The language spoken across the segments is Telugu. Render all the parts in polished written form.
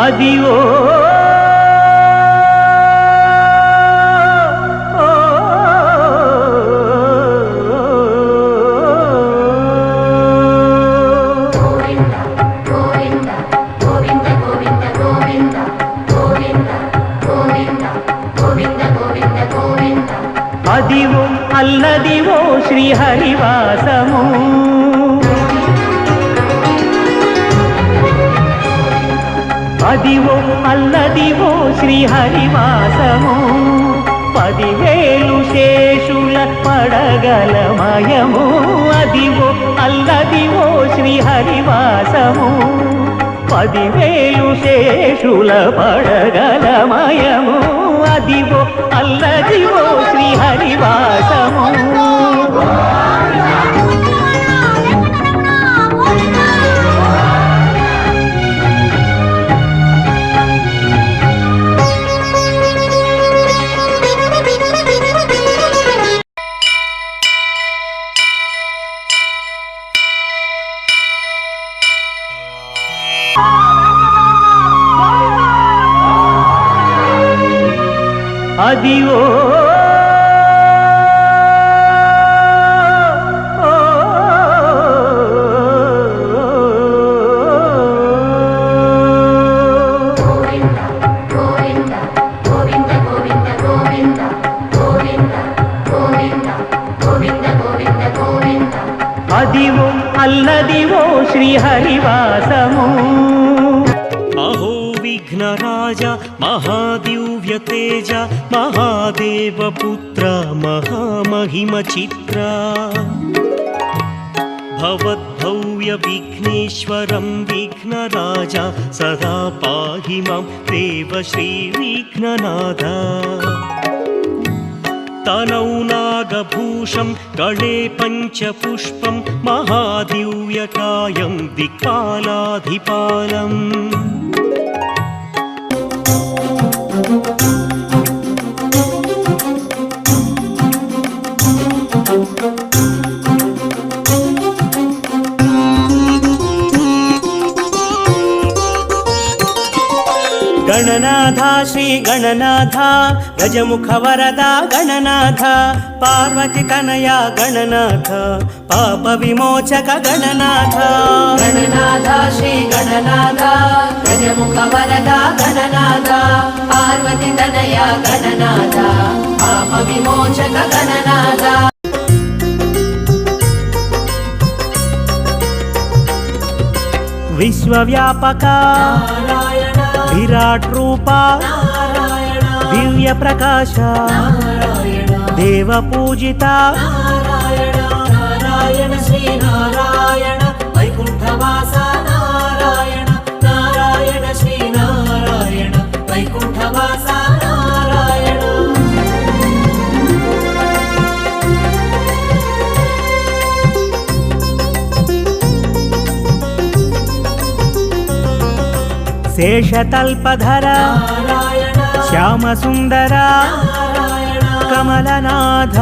అదివో అదివో అల్లదివో శ్రీహరివాసము అదివో అల్లదివో శ్రీహరివాసము 10,000 శేషుల పడగలమయము అదివో అల్లదివో శ్రీహరివాసము 10,000 శేషుల పడగలమయము అదివో అల్లదివో శ్రీహరివాసము అదివో అదివో అల్లదివో శ్రీహరివాసము విఘ్నరాజ మహాదివ్యతేజ మహాదేవపుత్ర మహామహిమ చిత్ర భవద్భవ్య విఘ్నేశ్వరం విఘ్నరాజ సదా పాహి మాం దేవ శ్రీ విఘ్ననాథ తనౌ నాగభూషం గళే పంచపుష్పం మహాదివ్యకాయం దిక్పాలాధిపాలం గణనాథ శ్రీ గణనాథ గజముఖ వరద గణనాథ పార్వతి తనయ గణనాథ పాప విమోచక గణనాథ గణనాథ శ్రీ గణనాథ గజముఖ వరద గణనాథ పార్వతి తనయ గణనాథ పాప విమోచక గణనాథ విశ్వవ్యాపక విరాట్ రూప దివ్య ప్రకాశ దేవ పూజిత నారాయణ శ్రీ నారాయణ వైకుంఠవాస నారాయణ నారాయణ శ్రీ నారాయణ వైకుంఠవాస నారాయణ శేషతల్పధర శ్యామ సుందర కమలనాథ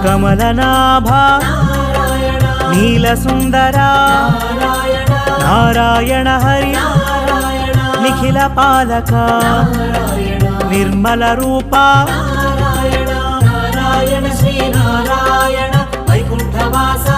కమలనాభ నీల సుందర నారాయణ హరి నిఖిల పాలక నిర్మల రూప నారాయణ శ్రీ నారాయణ వైకుంఠవాస